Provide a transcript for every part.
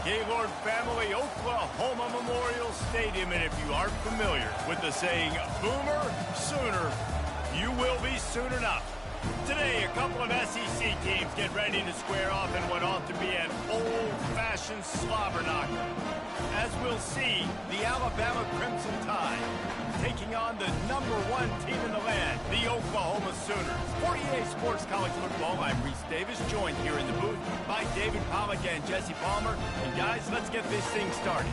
Gaylord family, Oklahoma Memorial Stadium. And if you aren't familiar with the saying, Boomer Sooner, you will be soon enough. Today, a couple of SEC teams get ready to square off in what ought to be an old-fashioned slobber knocker. As we'll see, the Alabama Crimson Tide taking on the #1 team in the land, the Oklahoma Sooners. 48 Sports College Football, I'm Reese Davis, joined here in the booth by David Pollack and Jesse Palmer. And guys, let's get this thing started.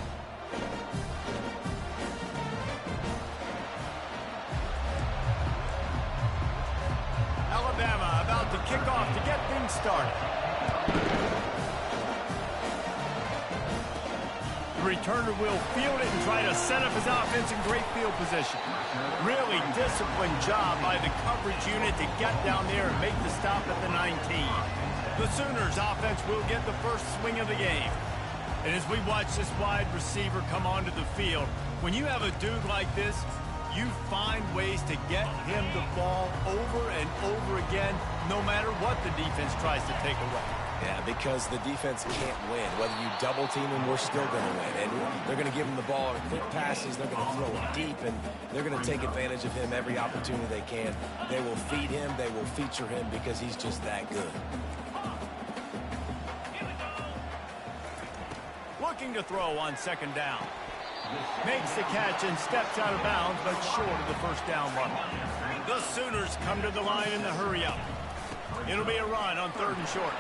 Alabama about to kick off to get things started. The returner will field it and try to set up his offense in great field position. Really disciplined job by the coverage unit to get down there and make the stop at the 19. The Sooners offense will get the first swing of the game. And as we watch this wide receiver come onto the field, when you have a dude like this, you find ways to get him the ball over and over again, no matter what the defense tries to take away. Yeah, because the defense can't win. Whether you double team him, we're still going to win. And they're going to give him the ball on quick passes. They're going to throw it deep, and they're going to take advantage of him every opportunity they can. They will feed him. They will feature him because he's just that good. Looking to throw on second down. Makes the catch and steps out of bounds, but short of the first down mark. The Sooners come to the line in the hurry-up. It'll be a run on 3rd and short.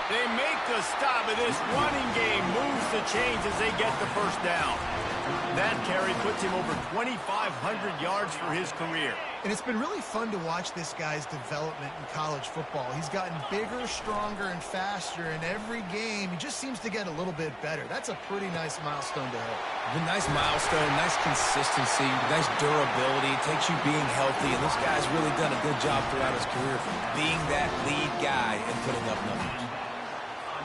They make the stop, and this running game moves the chains as they get the first down. That carry puts him over 2,500 yards for his career. And it's been really fun to watch this guy's development in college football. He's gotten bigger, stronger, and faster in every game. He just seems to get a little bit better. That's a pretty nice milestone to hit. The nice milestone, nice consistency, nice durability. It takes you being healthy, and this guy's really done a good job throughout his career being that lead guy and putting up numbers.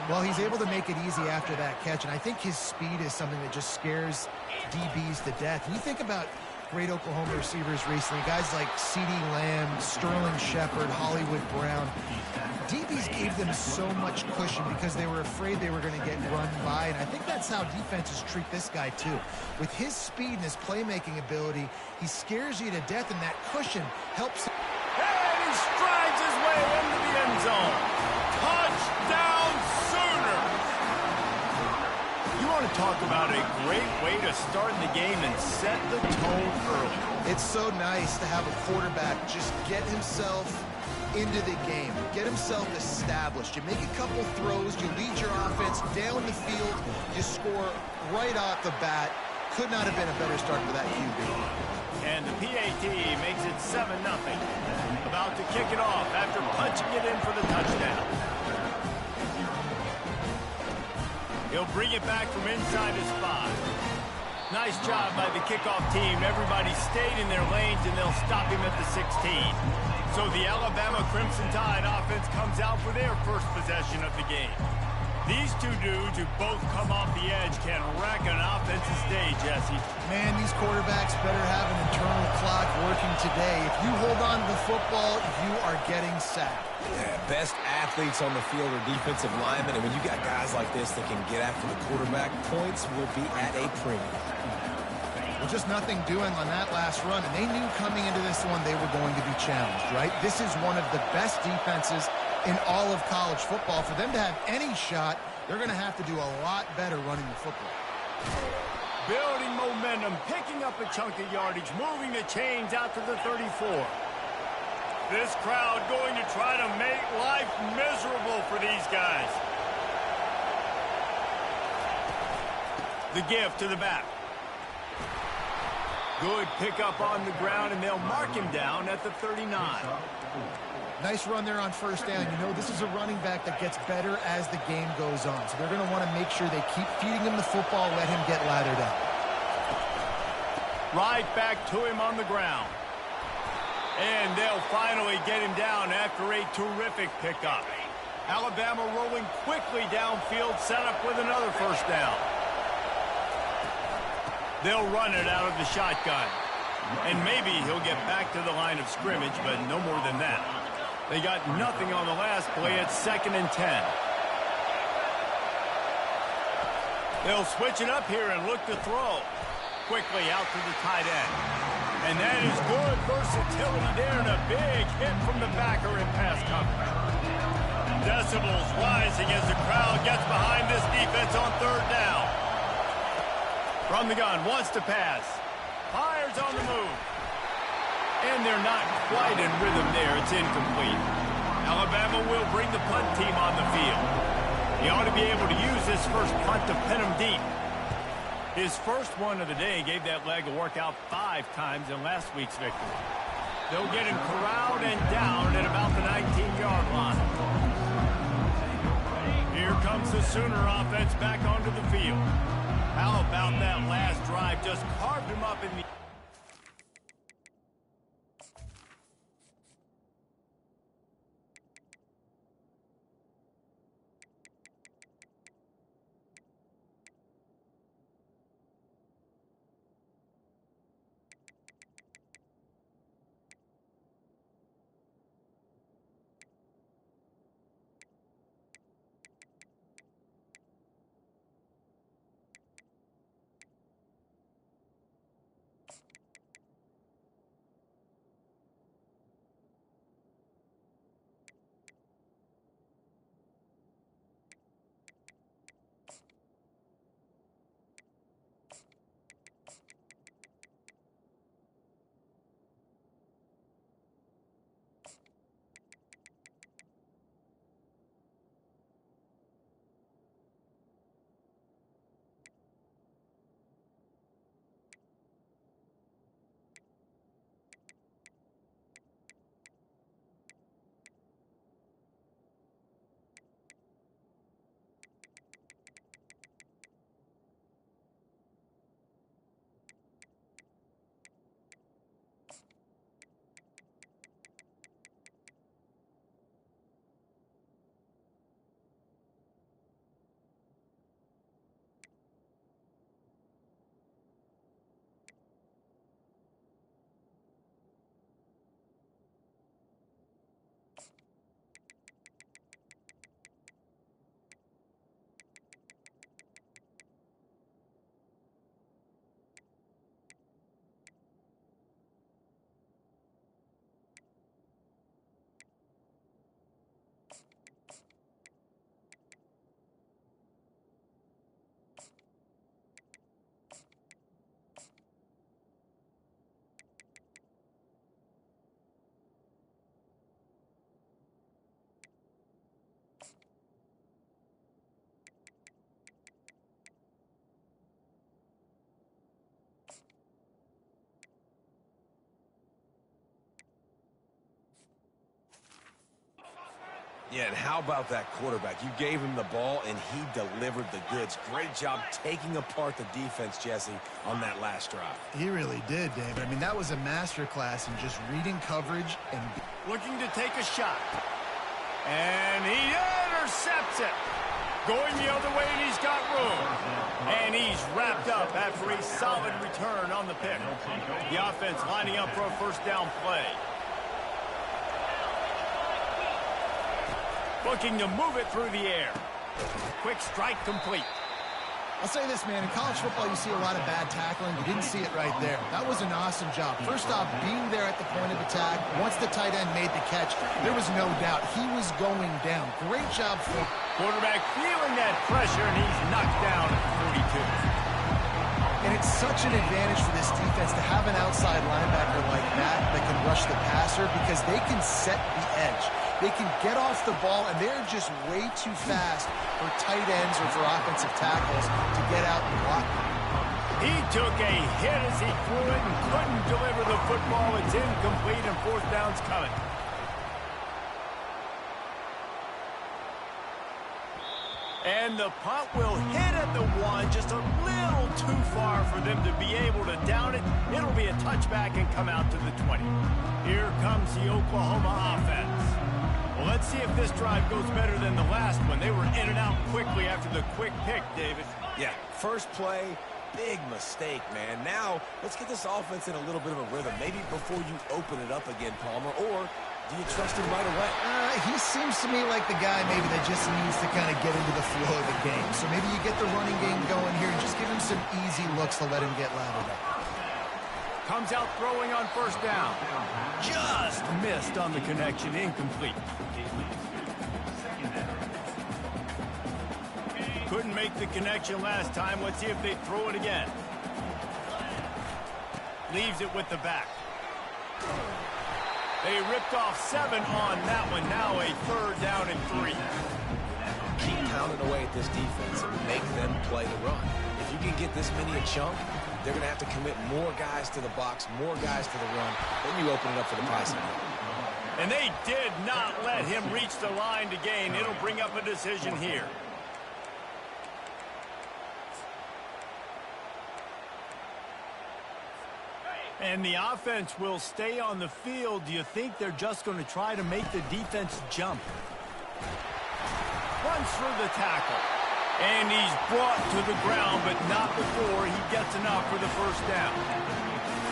Well, he's able to make it easy after that catch, and I think his speed is something that just scares DBs to death. And you think about great Oklahoma receivers recently, guys like CeeDee Lamb, Sterling Shepard, Hollywood Brown. DBs gave them so much cushion because they were afraid they were going to get run by, and I think that's how defenses treat this guy too. With his speed and his playmaking ability, he scares you to death, and that cushion helps him. And he strides his way into the end zone. Touchdown, Sooner! You want to talk about a great way to start the game and set the tone early. It's so nice to have a quarterback just get himself into the game, get himself established. You make a couple throws, you lead your offense down the field, you score right off the bat. Could not have been a better start for that QB. And the PAT makes it 7-0. About to kick it off after punching it in for the touchdown. He'll bring it back from inside his 5. Nice job by the kickoff team. Everybody stayed in their lanes, and they'll stop him at the 16. So the Alabama Crimson Tide offense comes out for their first possession of the game. These two dudes who both come off the edge can wreck an offensive stage, Jesse. Man, these quarterbacks better have an internal clock working today. If you hold on to the football, you are getting sacked. Yeah, best athletes on the field are defensive linemen, and when you got guys like this that can get after the quarterback, points will be at a premium. Well, just nothing doing on that last run, and they knew coming into this one they were going to be challenged, right? This is one of the best defenses in all of college football. For them to have any shot, they're going to have to do a lot better running the football. Building momentum, picking up a chunk of yardage, moving the chains out to the 34. This crowd going to try to make life miserable for these guys. The give to the back. Good pickup on the ground, and they'll mark him down at the 39. Nice run there on first down. You know, this is a running back that gets better as the game goes on. So they're going to want to make sure they keep feeding him the football, let him get lathered up. Right back to him on the ground. And they'll finally get him down after a terrific pickup. Alabama rolling quickly downfield, set up with another first down. They'll run it out of the shotgun. And maybe he'll get back to the line of scrimmage, but no more than that. They got nothing on the last play at 2nd and 10. They'll switch it up here and look to throw. Quickly out to the tight end. And that is good versatility there and a big hit from the backer in pass coverage. Decibels rising as the crowd gets behind this defense on third down. From the gun, wants to pass. Fires on the move. And they're not quite in rhythm there. It's incomplete. Alabama will bring the punt team on the field. He ought to be able to use this first punt to pin him deep. His first one of the day gave that leg a workout 5 times in last week's victory. They'll get him corralled and down at about the 19-yard line. Here comes the Sooner offense back onto the field. How about that last drive? Just carved him up in the... Yeah, and how about that quarterback? You gave him the ball, and he delivered the goods. Great job taking apart the defense, Jesse, on that last drive. He really did, David. I mean, that was a masterclass in just reading coverage and... Looking to take a shot. And he intercepts it. Going the other way, and he's got room. And he's wrapped up after a solid return on the pick. The offense lining up for a first down play. Looking to move it through the air. Quick strike complete. I'll say this, man. In college football, you see a lot of bad tackling. You didn't see it right there. That was an awesome job. First off, being there at the point of attack. Once the tight end made the catch, there was no doubt he was going down. Great job for him. Quarterback feeling that pressure, and he's knocked down at the 42. And it's such an advantage for this defense to have an outside linebacker like that can rush the passer because they can set the edge. They can get off the ball, and they're just way too fast for tight ends or for offensive tackles to get out and block them. He took a hit as he threw it and couldn't deliver the football. It's incomplete, and fourth down's coming. And the punt will hit at the 1, just a little too far for them to be able to down it. It'll be a touchback and come out to the 20. Here comes the Oklahoma offense. Well, let's see if this drive goes better than the last one. They were in and out quickly after the quick pick, David. Yeah, first play, big mistake, man. Now, let's get this offense in a little bit of a rhythm. Maybe before you open it up again, Palmer, or Do you trust him right away? He seems to me like the guy maybe that just needs to kind of get into the flow of the game. So maybe you get the running game going here and just give him some easy looks to let him get lathered up. Comes out throwing on first down. Just missed on the connection, incomplete. Couldn't make the connection last time. Let's see if they throw it again. Leaves it with the back. They ripped off 7 on that one. Now a 3rd down and 3. Keep pounding away at this defense and make them play the run. If you can get this many a chunk, they're going to have to commit more guys to the box, more guys to the run. Then you open it up for the passing game. And they did not let him reach the line to gain. It'll bring up a decision here. And the offense will stay on the field. Do you think they're just going to try to make the defense jump? Runs through the tackle. And he's brought to the ground, but not before he gets enough for the first down.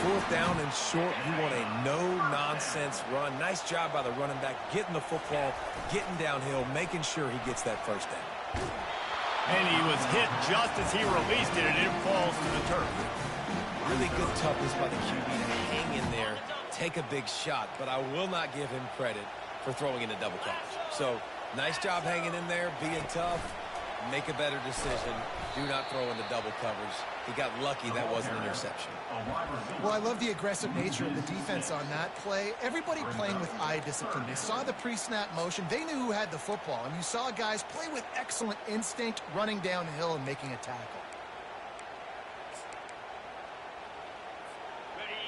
4th down and short, you want a no-nonsense run. Nice job by the running back, getting the football, getting downhill, making sure he gets that first down. And he was hit just as he released it, and it falls to the turf. Really good toughness by the QB to hang in there, take a big shot, but I will not give him credit for throwing into double coverage. So, nice job hanging in there, being tough, make a better decision, do not throw into double coverage. He got lucky that wasn't an interception. Well, I love the aggressive nature of the defense on that play. Everybody playing with eye discipline. They saw the pre-snap motion. They knew who had the football, and you saw guys play with excellent instinct, running downhill and making a tackle.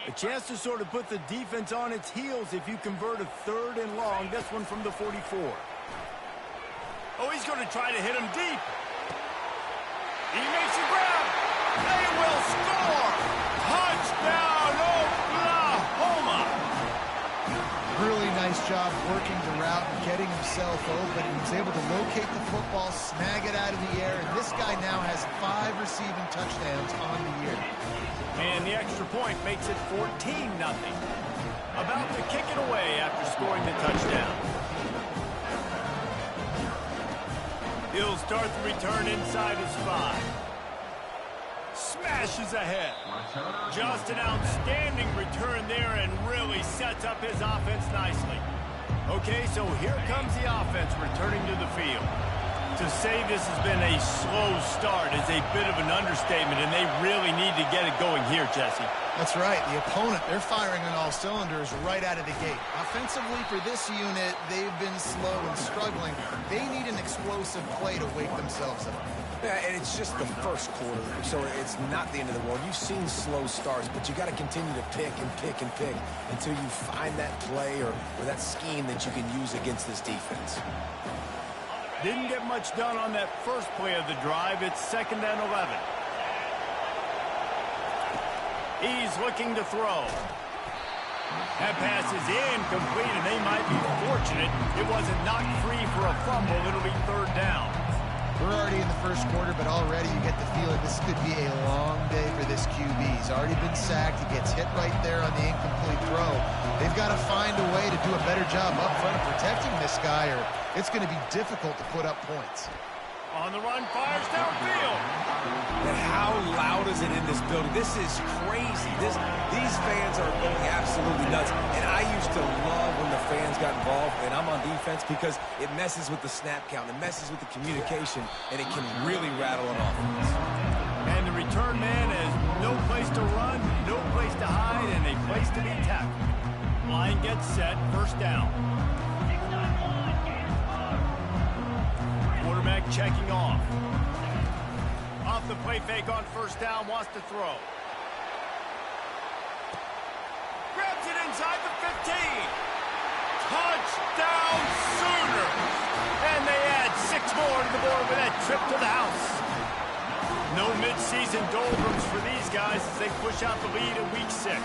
A chance to sort of put the defense on its heels if you convert a 3rd and long. This one from the 44. Oh, he's going to try to hit him deep. He makes a grab. They will score. Touchdown, Oklahoma. Really nice job working the route and getting himself open. He was able to locate the football, snag it out of the air, and this guy now has 5 receiving touchdowns on the year. And the extra point makes it 14-0. About to kick it away after scoring the touchdown. He'll start the return inside his 5. Smashes ahead. Just an outstanding return there and really sets up his offense nicely. Okay, so here comes the offense returning to the field. To say this has been a slow start is a bit of an understatement, and they really need to get it going here, Jesse. That's right. The opponent, they're firing on all cylinders right out of the gate. Offensively, for this unit, they've been slow and struggling. They need an explosive play to wake themselves up. Yeah, and it's just the first quarter, so it's not the end of the world. You've seen slow starts, but you got to continue to pick and pick and pick until you find that play or that scheme that you can use against this defense. Didn't get much done on that first play of the drive. It's 2nd and 11. He's looking to throw. That pass is incomplete, and they might be fortunate it wasn't knocked free for a fumble. It'll be 3rd down. We're already in the first quarter, but already you get the feeling this could be a long day for this QB. He's already been sacked. He gets hit right there on the incomplete throw. They've got to find a way to do a better job up front of protecting this guy, or it's going to be difficult to put up points. On the run, fires downfield. And how loud is it in this building? This is crazy. These fans are going absolutely nuts. And I used to love when the fans got involved, and I'm on defense, because it messes with the snap count. It messes with the communication, and it can really rattle an offense. And the return man has no place to run, no place to hide, and a place to be tackled. Line gets set, 1st down. Quarterback checking off. Off the play fake on 1st down, wants to throw. Grabs it inside the 15. Touchdown Sooners! And they add 6 more to the board with that trip to the house. No midseason doldrums for these guys as they push out the lead in week 6.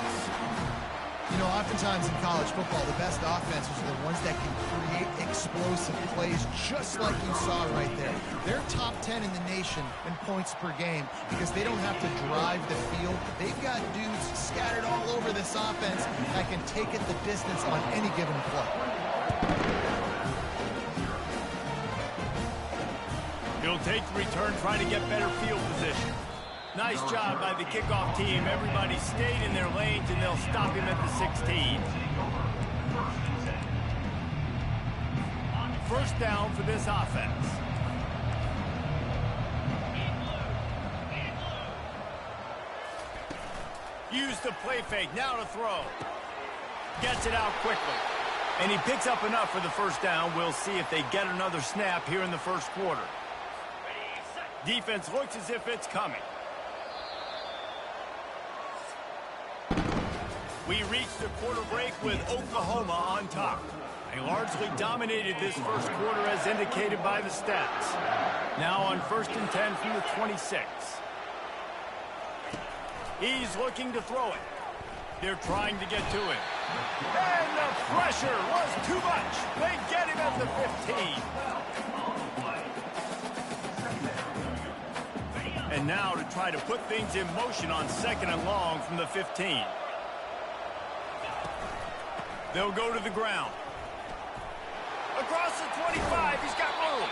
You know, oftentimes in college football, the best offenses are the ones that can create explosive plays, just like you saw right there. Their top 10 in the nation in points per game because they don't have to drive the field. They've got dudes scattered all over this offense that can take it the distance on any given play. He'll take the return, trying to get better field position. Nice job by the kickoff team. Everybody stayed in their lanes, and they'll stop him at the 16. First down for this offense. Use the play fake. Now to throw. Gets it out quickly. And he picks up enough for the first down. We'll see if they get another snap here in the first quarter. Defense looks as if it's coming. We reached the quarter break with Oklahoma on top. They largely dominated this first quarter as indicated by the stats. Now on 1st and 10 from the 26. He's looking to throw it. They're trying to get to him. And the pressure was too much. They get him at the 15. And now to try to put things in motion on 2nd and long from the 15. They'll go to the ground. Across the 25, he's got room.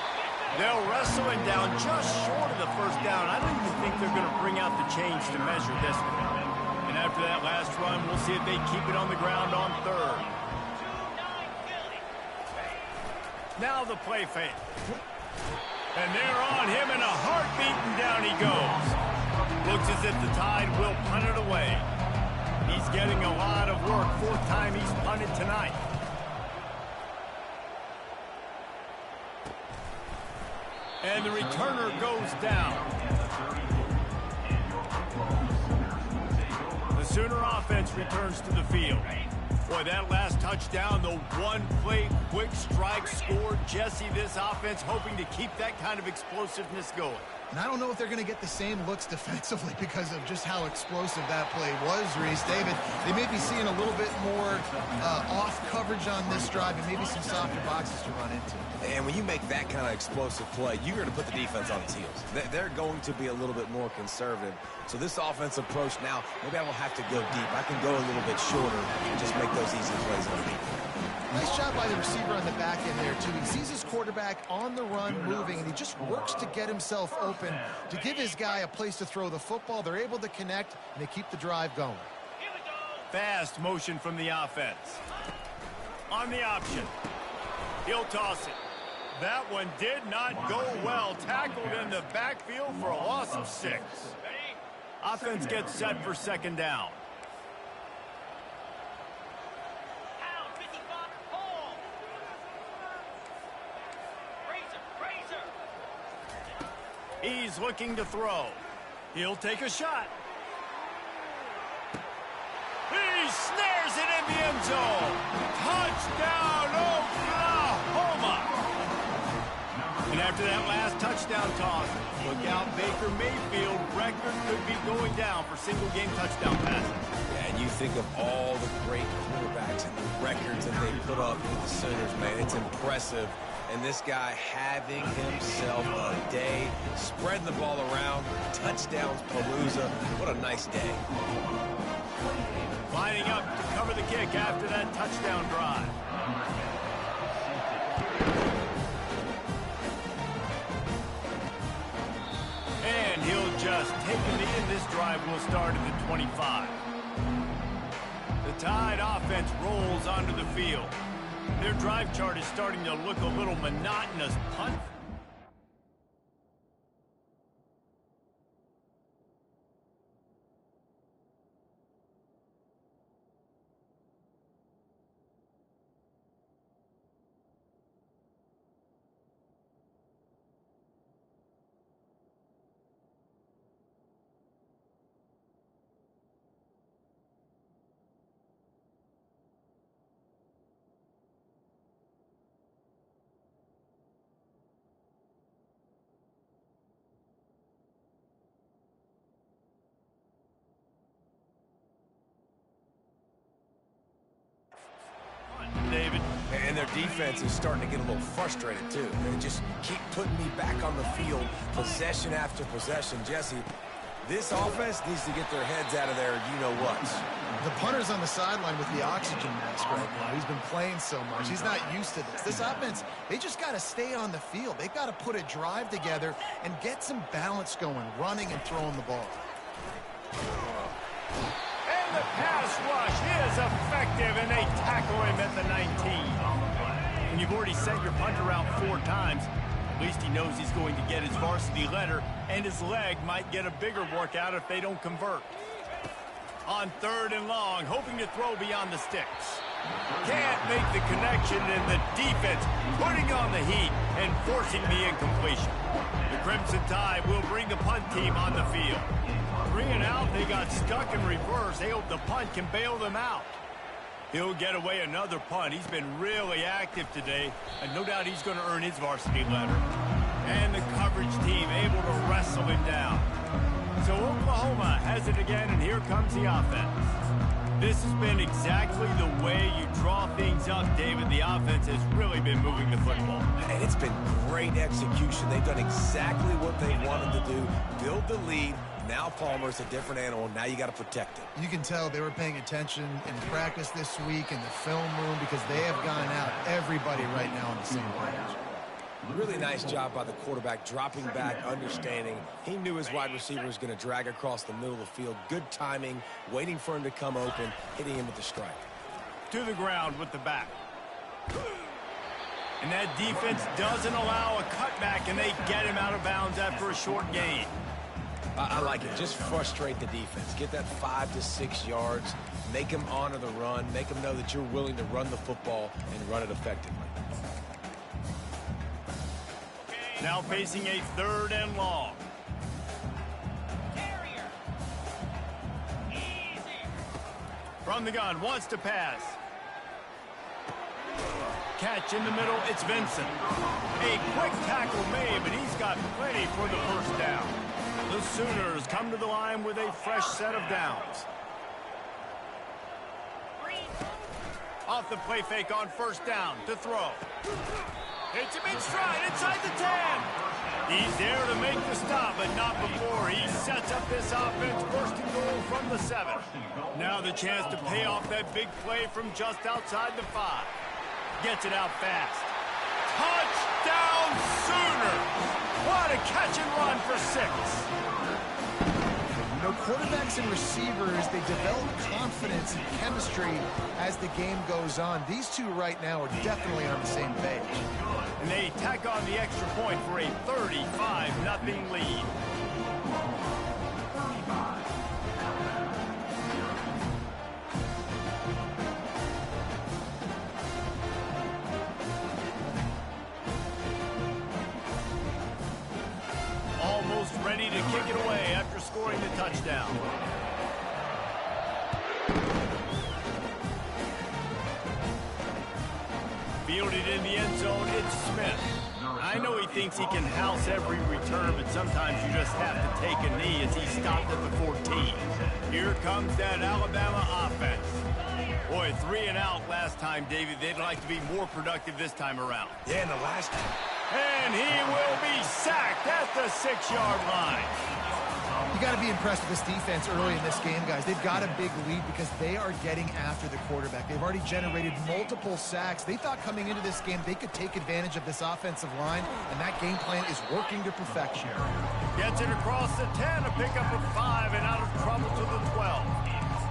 They'll wrestle him down just short of the first down. I don't even think they're going to bring out the chains to measure this one. And after that last run, we'll see if they keep it on the ground on 3rd. Now the play fake. And they're on him in a heartbeat, and down he goes. Looks as if the Tide will punt it away. He's getting a lot of work. 4th time he's punted tonight. And the returner goes down. The Sooner offense returns to the field. Boy, that last touchdown, the one-play quick strike score. Jesse, this offense hoping to keep that kind of explosiveness going. And I don't know if they're going to get the same looks defensively because of just how explosive that play was, Reese. David, they may be seeing a little bit more off coverage on this drive and maybe some softer boxes to run into. And when you make that kind of explosive play, you're going to put the defense on its heels. They're going to be a little bit more conservative. So this offensive approach now, maybe I don't have to go deep. I can go a little bit shorter and just make those easy plays underneath. Nice job by the receiver on the back end there, too. He sees his quarterback on the run moving, and he just works to get himself open to give his guy a place to throw the football. They're able to connect, and they keep the drive going. Fast motion from the offense. On the option. He'll toss it. That one did not go well. Tackled in the backfield for a loss of 6. Offense gets set for 2nd down. He's looking to throw. He'll take a shot. He snares it in the end zone. Touchdown, Oklahoma. And after that last touchdown toss, look out, Baker Mayfield record could be going down for single-game touchdown passes. Yeah, and you think of all the great quarterbacks and the records that they put up with the Sooners, man. It's impressive. And this guy having himself a day, spreading the ball around, touchdowns palooza. What a nice day. Lining up to cover the kick after that touchdown drive. And he'll just take him in. This drive will start at the 25. The Tide offense rolls onto the field. Their drive chart is starting to look a little monotonous. Punt. defense is starting to get a little frustrated, too. They just keep putting me back on the field, possession after possession. Jesse, this offense needs to get their heads out of their you-know-whats. The punter's on the sideline with the oxygen mask right now. He's been playing so much. He's not used to this. This offense, they just got to stay on the field. They've got to put a drive together and get some balance going, running and throwing the ball. And the pass rush is effective, and they tackle him at the 19. And you've already sent your punter out 4 times. At least he knows he's going to get his varsity letter, and his leg might get a bigger workout if they don't convert. On 3rd and long, hoping to throw beyond the sticks. Can't make the connection, and the defense putting on the heat and forcing the incompletion. The Crimson Tide will bring the punt team on the field. 3 and out, they got stuck in reverse. They hope the punt can bail them out. He'll get away another punt. He's been really active today, and no doubt he's going to earn his varsity letter. And the coverage team able to wrestle him down. So Oklahoma has it again, and here comes the offense. This has been exactly the way you draw things up, David. The offense has really been moving the football. And it's been great execution. They've done exactly what they wanted to do, build the lead. Now Palmer's a different animal. Now you got to protect him. You can tell they were paying attention in practice this week in the film room because they have gone out everybody right now on the same page. Really nice job by the quarterback, dropping back, understanding. He knew his wide receiver was going to drag across the middle of the field. Good timing, waiting for him to come open, hitting him with the strike. To the ground with the back. And that defense doesn't allow a cutback, and they get him out of bounds after a short gain. I like it. Just frustrate the defense. Get that 5 to 6 yards. Make them honor the run. Make them know that you're willing to run the football and run it effectively. Now facing a 3rd and long. From the gun, wants to pass. Catch in the middle, it's Vincent. A quick tackle made, but he's got plenty for the first down. The Sooners come to the line with a fresh set of downs. Off the play fake on 1st down to throw. Hits him in stride inside the 10. He's there to make the stop, but not before. He sets up this offense, 1st and goal from the 7. Now the chance to pay off that big play from just outside the 5. Gets it out fast. Touchdown Sooners! What a catch and run for 6. You know, quarterbacks and receivers, they develop confidence and chemistry as the game goes on. These two right now are definitely on the same page. And they tack on the extra point for a 35-0 lead. Almost ready to kick it away after scoring the touchdown. Fielded in the end zone, it's Smith. I know he thinks he can house every return, but sometimes you just have to take a knee as he stopped at the 14. Here comes that Alabama offense. Boy, 3 and out last time, David. They'd like to be more productive this time around. Yeah, and the last time. And he will be sacked at the 6-yard line. You got to be impressed with this defense early in this game, guys. They've got a big lead because they are getting after the quarterback. They've already generated multiple sacks. They thought coming into this game they could take advantage of this offensive line, and that game plan is working to perfection. Gets it across the 10, a pickup of 5, and out of trouble to the 12.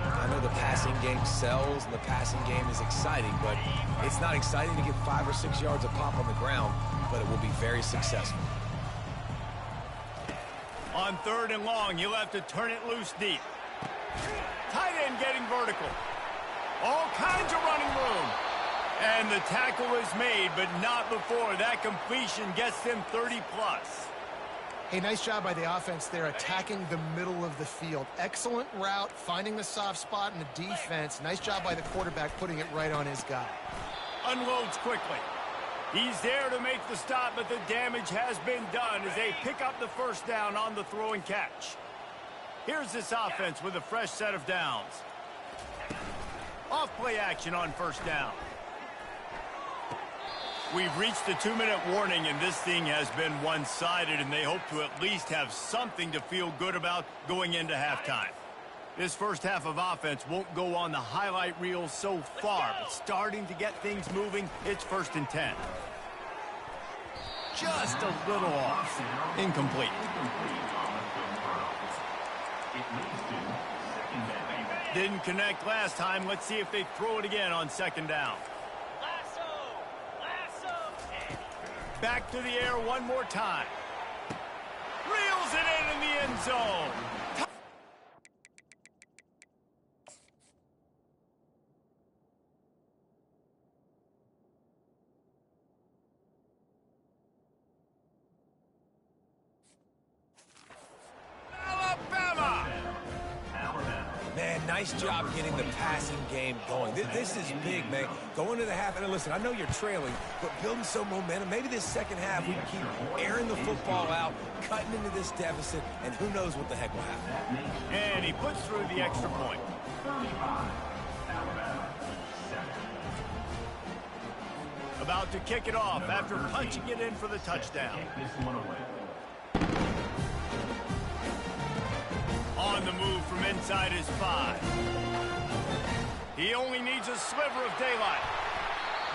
I know the passing game sells and the passing game is exciting, but it's not exciting to get 5 or 6 yards of pop on the ground, but it will be very successful. On 3rd and long, you'll have to turn it loose deep. Tight end getting vertical. All kinds of running room. And the tackle is made, but not before that completion gets them 30-plus. Hey, nice job by the offense there, attacking the middle of the field. Excellent route, finding the soft spot in the defense. Nice job by the quarterback putting it right on his guy. Unloads quickly. He's there to make the stop, but the damage has been done as they pick up the 1st down on the throw and catch. Here's this offense with a fresh set of downs. Off play action on 1st down. We've reached the 2-minute warning, and this thing has been one-sided, and they hope to at least have something to feel good about going into halftime. This first half of offense won't go on the highlight reel so far, but starting to get things moving, it's 1st and 10. Just a little off. Incomplete. Didn't connect last time. Let's see if they throw it again on 2nd down. Back to the air one more time. Reels it in the end zone. Man, nice job getting the passing game going. This is big, man. Going to the half, and listen, I know you're trailing, but building some momentum. Maybe this second half we can keep airing the football out, cutting into this deficit, and who knows what the heck will happen. And he puts through the extra point. About to kick it off after punching it in for the touchdown. On the move from inside his 5. He only needs a sliver of daylight.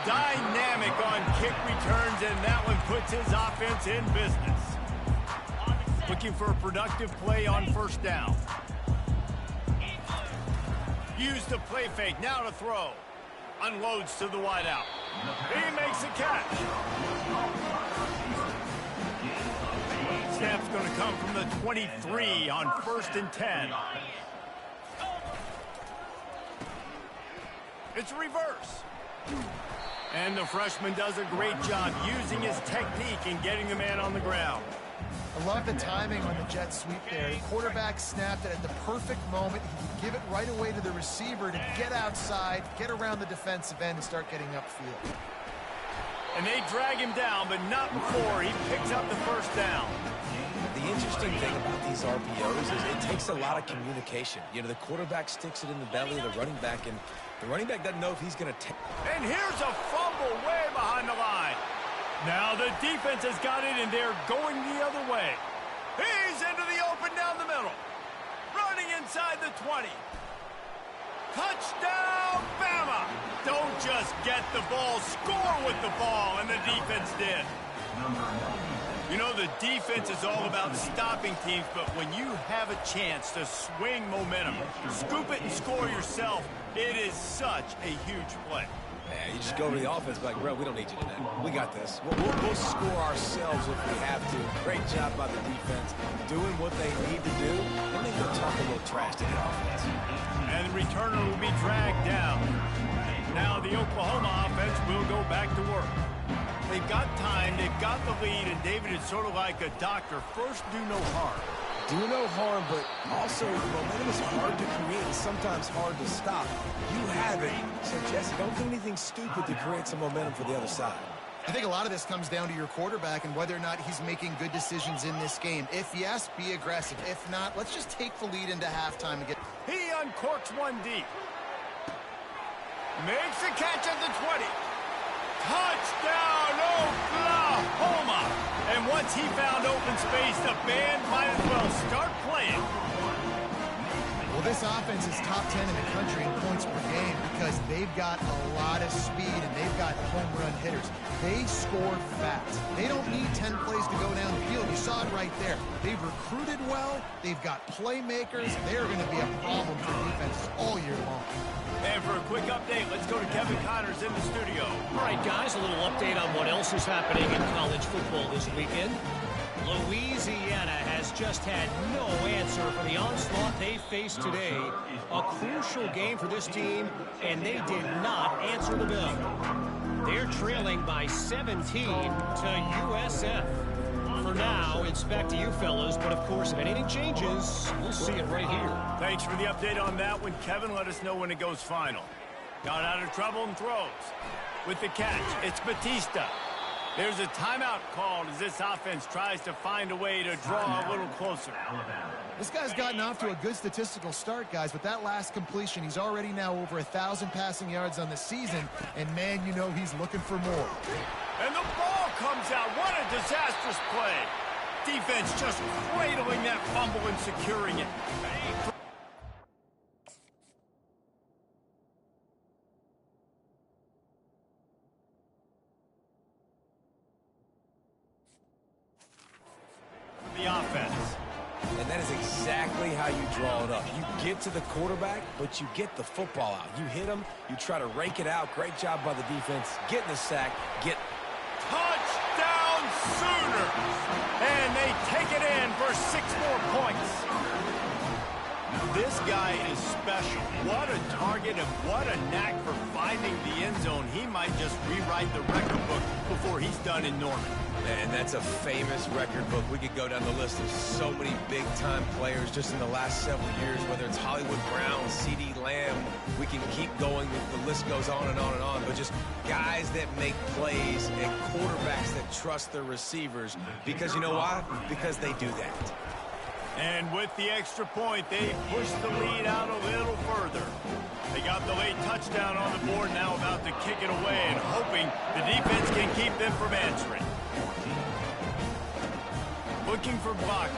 Dynamic on kick returns, and that one puts his offense in business. Looking for a productive play on 1st down. Use the play fake, now to throw. Unloads to the wideout. He makes a catch. Snap's going to come from the 23 on 1st and 10. It's reverse. And the freshman does a great job using his technique and getting the man on the ground. I love the timing on the jet sweep there. The quarterback snapped it at the perfect moment. He could give it right away to the receiver to get outside, get around the defensive end, and start getting upfield. And they drag him down, but not before he picks up the 1st down. The interesting thing about these RPOs is it takes a lot of communication. You know, the quarterback sticks it in the belly of the running back, and the running back doesn't know if he's going to take. And here's a fumble way behind the line. Now the defense has got it, and they're going the other way. He's into the open down the middle. Running inside the 20. Touchdown, Bama! Don't just get the ball, score with the ball, and the defense did. You know, the defense is all about stopping teams, but when you have a chance to swing momentum, scoop it and score yourself, it is such a huge play. Yeah, you just go to the offense like, bro, we don't need you today. We got this. We'll score ourselves if we have to. Great job by the defense doing what they need to do, and then go talk a little trash to the offense. And the returner will be dragged down. Now the Oklahoma offense will go back to work. They've got time, they've got the lead, and David is sort of like a doctor. First, do no harm. Do no harm, but also momentum is hard to create and sometimes hard to stop. You have it, so Jesse, don't do anything stupid to create some momentum for the other side. I think a lot of this comes down to your quarterback and whether or not he's making good decisions in this game. If yes, be aggressive. If not, let's just take the lead into halftime and get... He uncorks one deep. Makes the catch at the 20. Touchdown, Oklahoma! And once he found open space, the band might as well start playing. Well, this offense is top 10 in the country in points per game because they've got a lot of speed and they've got home run hitters. They score fast. They don't need 10 plays to go down the field. You saw it right there. They've recruited well. They've got playmakers. They're going to be a problem for defenses all year long. And for a quick update, let's go to Kevin Connors in the studio. All right, guys, a little update on what else is happening in college football this weekend. Louisiana has just had no answer for the onslaught they faced today. A crucial game for this team, and they did not answer the bell. They're trailing by 17 to USF. For now, it's back to you fellas, but of course, if anything changes, we'll see it right here. Thanks for the update on that one, Kevin. Let us know when it goes final. Got out of trouble and throws. With the catch, it's Batista. There's a timeout called as this offense tries to find a way to draw a little closer. This guy's gotten off to a good statistical start, guys, but that last completion, he's already now over 1,000 passing yards on the season, and man, you know he's looking for more. And the ball comes out. What a disastrous play. Defense just cradling that fumble and securing it. The offense. And that is exactly how you draw it up. You get to the quarterback, but you get the football out. You hit him, you try to rake it out. Great job by the defense. Getting the sack, Touchdown Sooners! And they take it in for 6 more points. This guy is special. What a target and what a knack for finding the end zone. He might just rewrite the record book before he's done in Norman. And that's a famous record book. We could go down the list of so many big-time players just in the last several years, whether it's Hollywood Brown, CeeDee Lamb. We can keep going. The list goes on and on and on. But just guys that make plays and quarterbacks that trust their receivers. Because you know why? Because they do that. And with the extra point, they push the lead out a little further. They got the late touchdown on the board, now about to kick it away and hoping the defense can keep them from answering. Looking for blockers.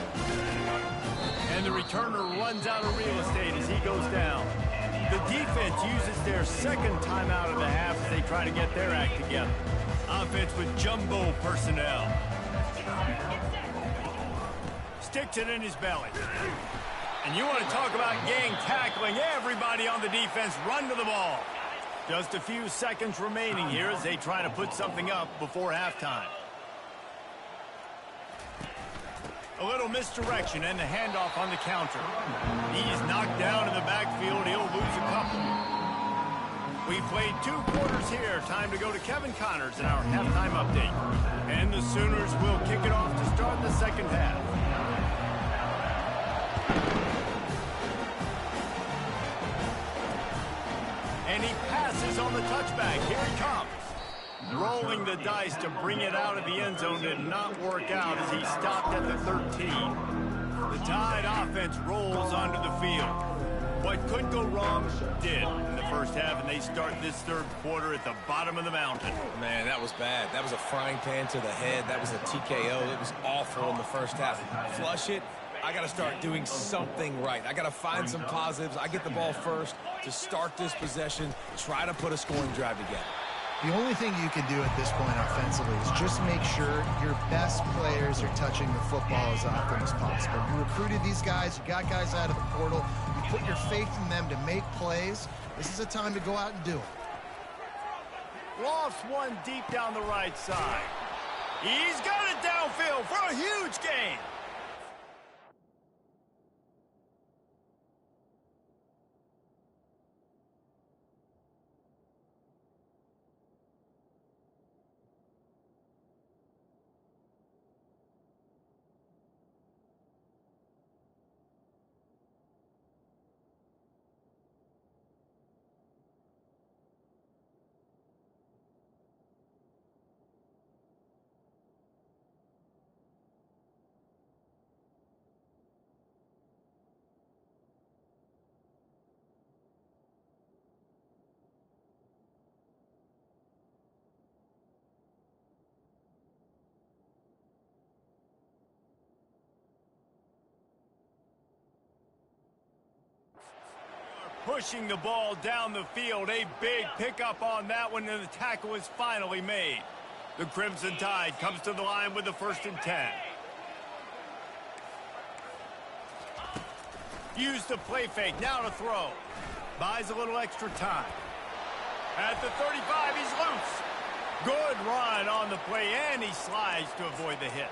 And the returner runs out of real estate as he goes down. The defense uses their second timeout of the half as they try to get their act together. Offense with jumbo personnel. Sticks it in his belly. And you want to talk about gang tackling. Everybody on the defense run to the ball. Just a few seconds remaining here as they try to put something up before halftime. A little misdirection and the handoff on the counter. He's knocked down in the backfield. He'll lose a couple. We played 2 quarters here. Time to go to Kevin Connors in our halftime update. And the Sooners will kick it off to start the second half. And he passes on the touchback. Here he comes. Rolling the dice to bring it out of the end zone did not work out as he stopped at the 13. The Tide offense rolls onto the field. What could go wrong did in the first half, and they start this third quarter at the bottom of the mountain. Man, that was bad. That was a frying pan to the head. That was a TKO. It was awful in the first half. Flush it. I got to start doing something right. I got to find some positives. I get the ball first to start this possession, try to put a scoring drive together. The only thing you can do at this point offensively is just make sure your best players are touching the football as often as possible. You recruited these guys, you got guys out of the portal, you put your faith in them to make plays. This is a time to go out and do it. Lofts one deep down the right side. He's got it downfield for a huge gain. Pushing the ball down the field. A big pickup on that one, and the tackle is finally made. The Crimson Tide comes to the line with the 1st and 10. Use the play fake. Now to throw. Buys a little extra time. At the 35, he's loose. Good run on the play, and he slides to avoid the hit.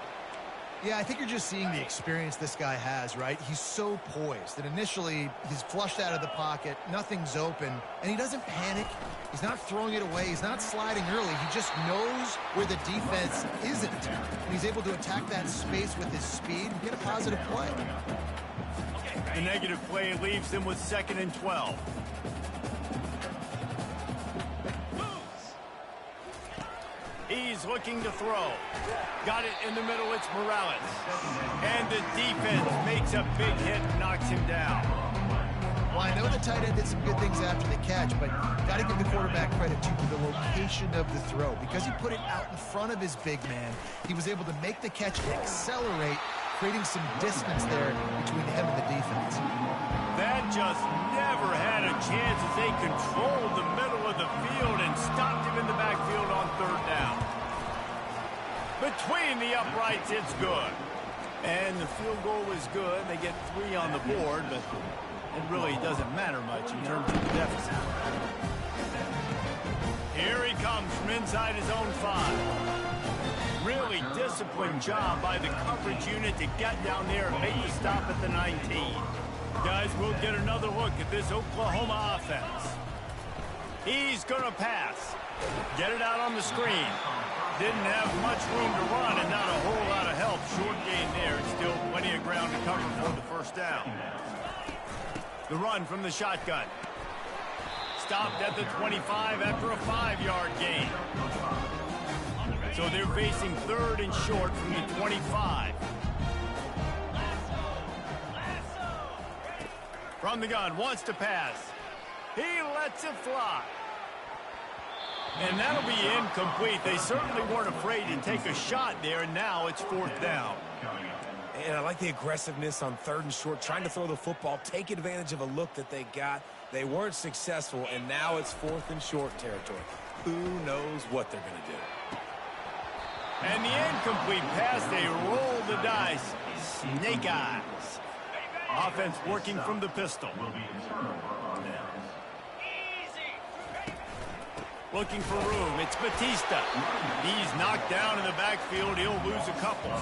Yeah, I think you're just seeing the experience this guy has, right? He's so poised that initially he's flushed out of the pocket, nothing's open, and he doesn't panic. He's not throwing it away. He's not sliding early. He just knows where the defense isn't. And he's able to attack that space with his speed and get a positive play. The negative play leaves him with 2nd and 12. He's looking to throw. Got it in the middle. It's Morales. And the defense makes a big hit and knocks him down. Well, I know the tight end did some good things after the catch, but got to give the quarterback credit, too, for the location of the throw. Because he put it out in front of his big man, he was able to make the catch and accelerate, creating some distance there between him and the defense. That just never had a chance as they controlled the middle of the field and stopped him in the backfield on third down. Between the uprights, it's good. And the field goal is good. They get 3 on the board, but it really doesn't matter much in terms of the deficit. Here he comes from inside his own 5. Really disciplined job by the coverage unit to get down there and make the stop at the 19. Guys, we'll get another look at this Oklahoma offense. He's going to pass. Get it out on the screen. Didn't have much room to run and not a whole lot of help. Short gain there. Still plenty of ground to cover for the first down. The run from the shotgun. Stopped at the 25 after a 5-yard gain. So they're facing 3rd and short from the 25. From the gun, wants to pass. He lets it fly. And that'll be incomplete. They certainly weren't afraid to take a shot there, and now it's 4th down. And I like the aggressiveness on 3rd and short, trying to throw the football, take advantage of a look that they got. They weren't successful, and now it's 4th and short territory. Who knows what they're going to do? And the incomplete pass, they roll the dice. Snake eyes. Offense working from the pistol. Looking for room. It's Batista. He's knocked down in the backfield. He'll lose a couple.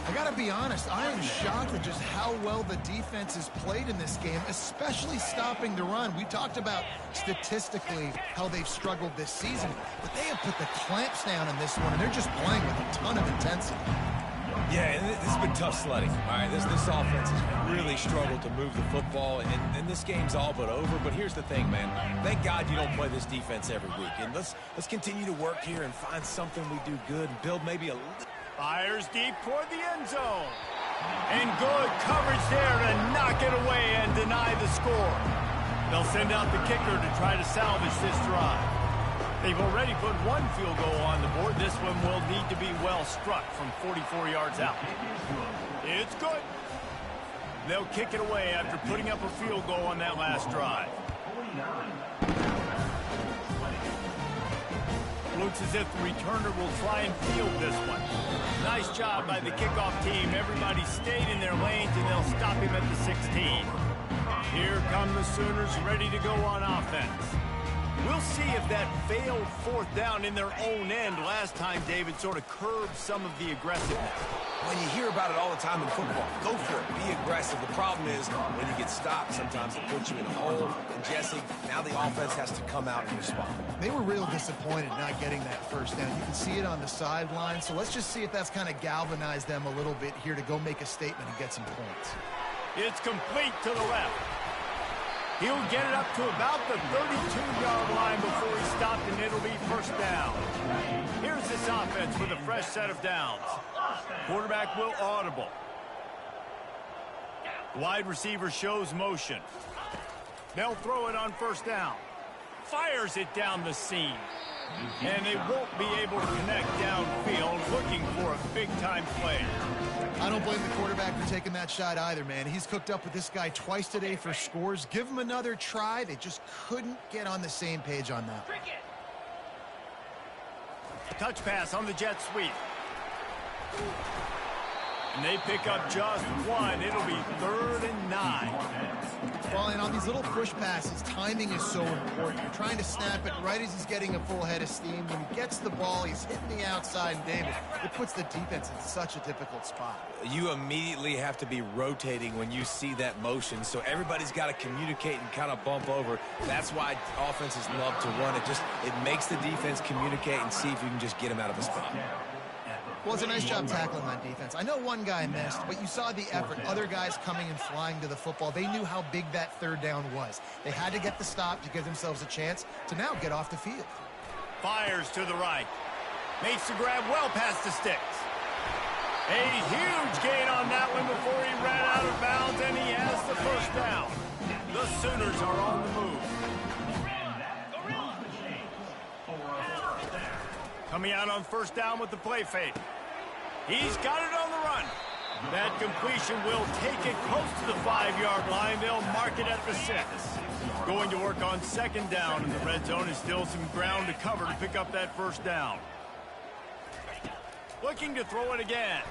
I got to be honest, I am shocked at just how well the defense has played in this game, especially stopping the run. We talked about statistically how they've struggled this season, but they have put the clamps down in this one, and they're just playing with a ton of intensity. Yeah, and this has been tough sledding. All right, this offense has really struggled to move the football, and this game's all but over. But here's the thing, man. Thank God you don't play this defense every week. And let's continue to work here and find something we do good and build maybe a little. Fires deep toward the end zone. And good coverage there to knock it away and deny the score. They'll send out the kicker to try to salvage this drive. They've already put 1 field goal on the board. This one will need to be well struck from 44 yards out. It's good. They'll kick it away after putting up a field goal on that last drive. Looks as if the returner will try and field this one. Nice job by the kickoff team. Everybody stayed in their lanes, and they'll stop him at the 16. Here come the Sooners ready to go on offense. We'll see if that failed 4th down in their own end last time, David, sort of curbed some of the aggressiveness. Well, you hear about it all the time in football. Go for it. Be aggressive. The problem is when you get stopped, sometimes it puts you in a hole. And, Jesse, now the offense has to come out and respond. They were real disappointed not getting that 1st down. You can see it on the sideline. So let's just see if that's kind of galvanized them a little bit here to go make a statement and get some points. It's complete to the left. He'll get it up to about the 32-yard line before he stopped, and it'll be 1st down. Here's this offense with a fresh set of downs. Quarterback will audible. Wide receiver shows motion. They'll throw it on 1st down. Fires it down the seam. And they won't be able to connect downfield, looking for a big-time play. I don't blame the quarterback for taking that shot either, man. He's cooked up with this guy twice today for scores. Give him another try. They just couldn't get on the same page on that. Touch pass on the jet sweep. And they pick up just 1. It'll be 3rd and 9. Well, and on these little push passes, timing is so important. You're trying to snap it right as he's getting a full head of steam. When he gets the ball, he's hitting the outside, and David, it puts the defense in such a difficult spot. You immediately have to be rotating when you see that motion, so everybody's got to communicate and kind of bump over. That's why offenses love to run it. It makes the defense communicate and see if you can just get him out of a spot. Well, it's a nice job tackling on defense. I know one guy missed, but you saw the effort. Other guys coming and flying to the football. They knew how big that 3rd down was. They had to get the stop to give themselves a chance to now get off the field. Fires to the right. Makes the grab well past the sticks. A huge gain on that one before he ran out of bounds, and he has the 1st down. The Sooners are on the move. Coming out on first down with the play fake. He's got it on the run. That completion will take it close to the 5-yard line. They'll mark it at the 6. Going to work on second down, and the red zone is still some ground to cover to pick up that first down. Looking to throw it again.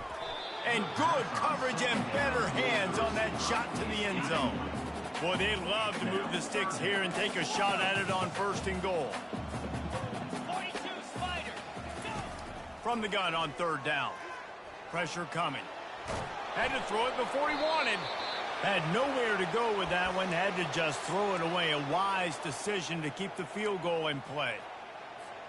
And good coverage and better hands on that shot to the end zone. Boy, they love to move the sticks here and take a shot at it on first and goal. 42 Spider. From the gun on third down. Pressure coming. Had to throw it before he wanted. Had nowhere to go with that one. Had to just throw it away. A wise decision to keep the field goal in play.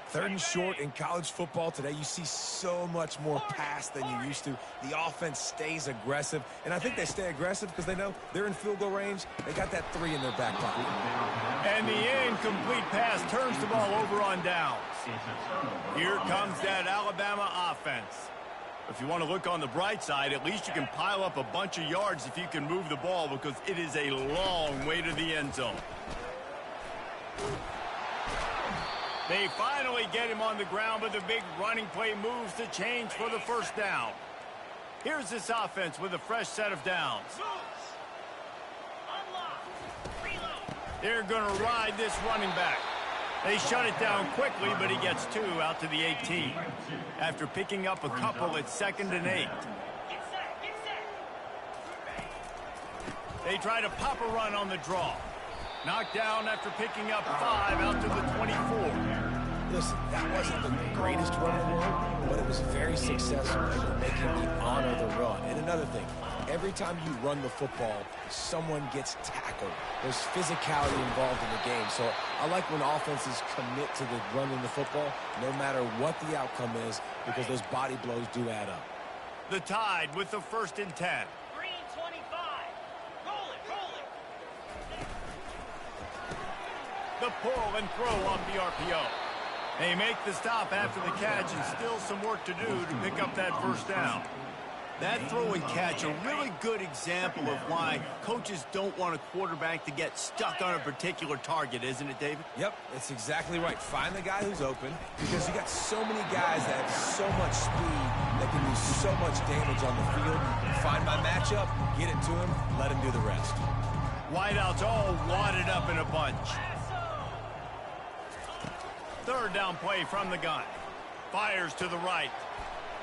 Third and short in college football today, you see so much more pass than you used to. The offense stays aggressive, and I think they stay aggressive because they know they're in field goal range. They got that 3 in their back pocket. And the incomplete pass turns the ball over on downs. Here comes that Alabama offense. If you want to look on the bright side, at least you can pile up a bunch of yards if you can move the ball, because it is a long way to the end zone. They finally get him on the ground, but the big running play moves the chains for the first down. Here's this offense with a fresh set of downs. They're going to ride this running back. They shut it down quickly, but he gets 2 out to the 18. After picking up a couple at 2nd and 8. They try to pop a run on the draw. Knocked down after picking up 5 out to the 24. Listen, that wasn't the greatest run in the world, but it was very successful in making me honor the run. And another thing, every time you run the football, someone gets tackled. There's physicality involved in the game. So I like when offenses commit to the running the football, no matter what the outcome is, because those body blows do add up. The Tide with the 1st and 10. Green 25. Roll it. The pull and throw off the RPO. They make the stop after the catch, and still some work to do to pick up that first down. That throw and catch, a really good example of why coaches don't want a quarterback to get stuck on a particular target, isn't it, David? Yep, it's exactly right. Find the guy who's open, because you got so many guys that have so much speed that can do so much damage on the field. Find my matchup, get it to him, let him do the rest. Wideouts all wadded up in a bunch. Third down play from the gun. Fires to the right.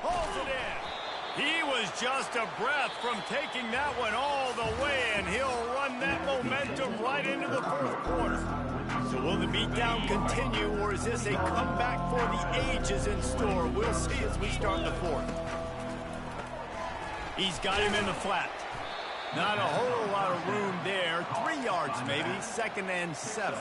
Holds it in. He was just a breath from taking that one all the way, and he'll run that momentum right into the 4th quarter. So will the beatdown continue, or is this a comeback for the ages in store? We'll see as we start the 4th. He's got him in the flat. Not a whole lot of room there. 3 yards maybe, 2nd and 7.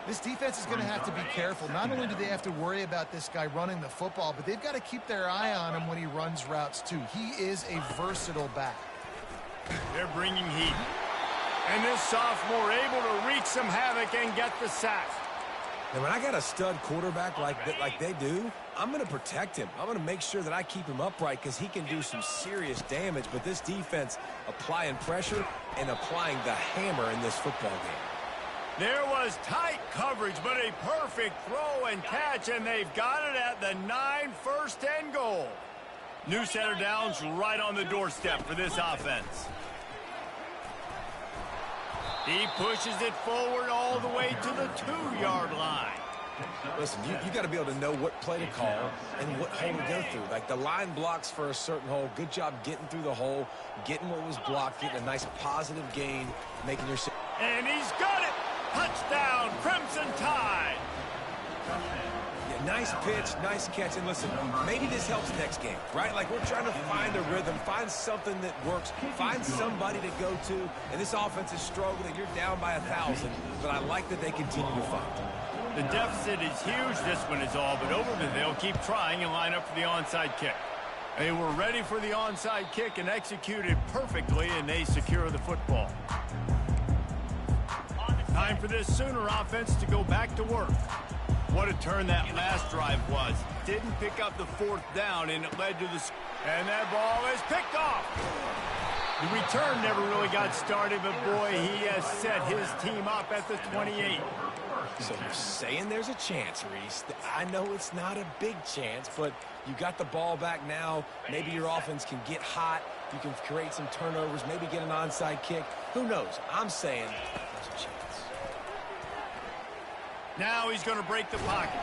This defense is going to have to be careful. Not only do they have to worry about this guy running the football, but they've got to keep their eye on him when he runs routes too. He is a versatile back. They're bringing heat. And this sophomore able to wreak some havoc and get the sack. And when I got a stud quarterback like they do, I'm going to protect him. I'm going to make sure that I keep him upright, because he can do some serious damage. But this defense applying pressure and applying the hammer in this football game. There was tight coverage, but a perfect throw and catch, and they've got it at the 9, 1st and goal. New set of downs right on the doorstep for this offense. He pushes it forward all the way to the 2-yard line. Listen, you got to be able to know what play to call and what hole to go through. Like, the line blocks for a certain hole. Good job getting through the hole, getting what was blocked, getting a nice positive gain, making your... And he's got it! Touchdown, Crimson Tide! Yeah, nice pitch, nice catch. And listen, maybe this helps next game, right? Like, we're trying to find a rhythm, find something that works, find somebody to go to. And this offense is struggling. You're down by 1,000, but I like that they continue to fight. The deficit is huge, this one is all, but Overton, they'll keep trying and line up for the onside kick. They were ready for the onside kick and executed perfectly, and they secure the football. Time for this Sooner offense to go back to work. What a turn that last drive was. Didn't pick up the 4th down, and it led to the... And that ball is picked off. The return never really got started, but boy, he has set his team up at the 28. So you're saying there's a chance, Reese. I know it's not a big chance, but you got the ball back now. Maybe your offense can get hot. You can create some turnovers, maybe get an onside kick. Who knows? I'm saying there's a chance. Now he's going to break the pocket.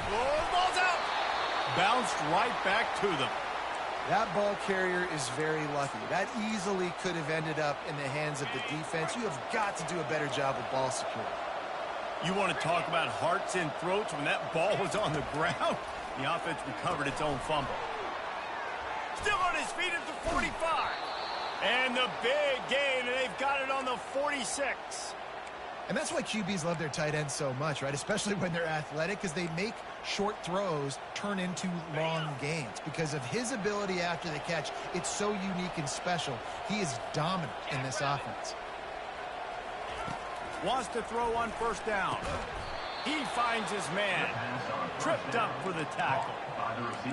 Oh, the ball's out. Bounced right back to them. That ball carrier is very lucky. That easily could have ended up in the hands of the defense. You have got to do a better job with ball security. You want to talk about hearts and throats when that ball was on the ground? The offense recovered its own fumble. Still on his feet at the 45. And the big gain, and they've got it on the 46. And that's why QBs love their tight ends so much, right? Especially when they're athletic, because they make short throws turn into long gains. Because of his ability after the catch, it's so unique and special. He is dominant in this offense. Wants to throw on first down. He finds his man. Tripped up for the tackle.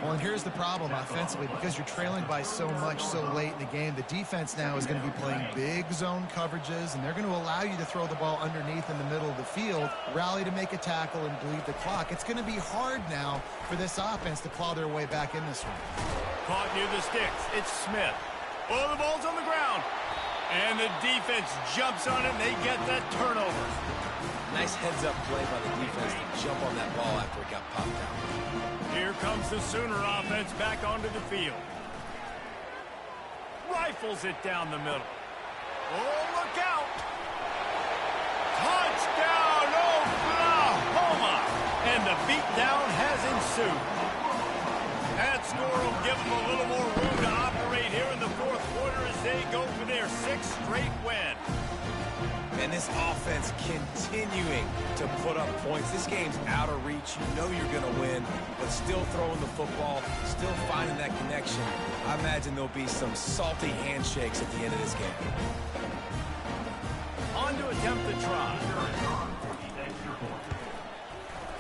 Well, and here's the problem offensively. Because you're trailing by so much so late in the game, the defense now is going to be playing big zone coverages, and they're going to allow you to throw the ball underneath in the middle of the field, rally to make a tackle, and bleed the clock. It's going to be hard now for this offense to claw their way back in this one. Caught near the sticks. It's Smith. Oh, the ball's on the ground. And the defense jumps on it, and they get that turnover. Nice heads-up play by the defense to jump on that ball after it got popped out. Here comes the Sooner offense back onto the field. Rifles it down the middle. Oh, look out! Touchdown, Oklahoma! And the beatdown has ensued. That score will give them a little more room to operate here in the fourth quarter as they go for their sixth straight win. And this offense continuing to put up points. This game's out of reach. You know you're going to win, but still throwing the football, still finding that connection. I imagine there'll be some salty handshakes at the end of this game. On to attempt the try.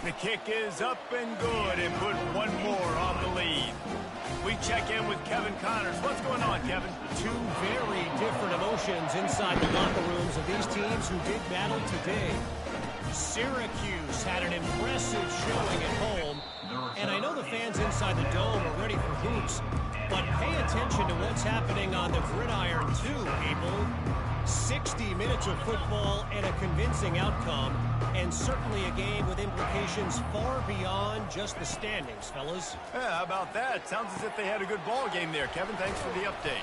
The kick is up and good and put one more on the lead. We check in with Kevin Connors. What's going on, Kevin? Two very different emotions inside the locker rooms of these teams who did battle today. Syracuse had an impressive showing at home, and I know the fans inside the Dome are ready for hoops, but pay attention to what's happening on the gridiron too, people. 60 minutes of football and a convincing outcome, and certainly a game with implications far beyond just the standings, fellas. Yeah, how about that? Sounds as if they had a good ball game there, Kevin. Thanks for the update.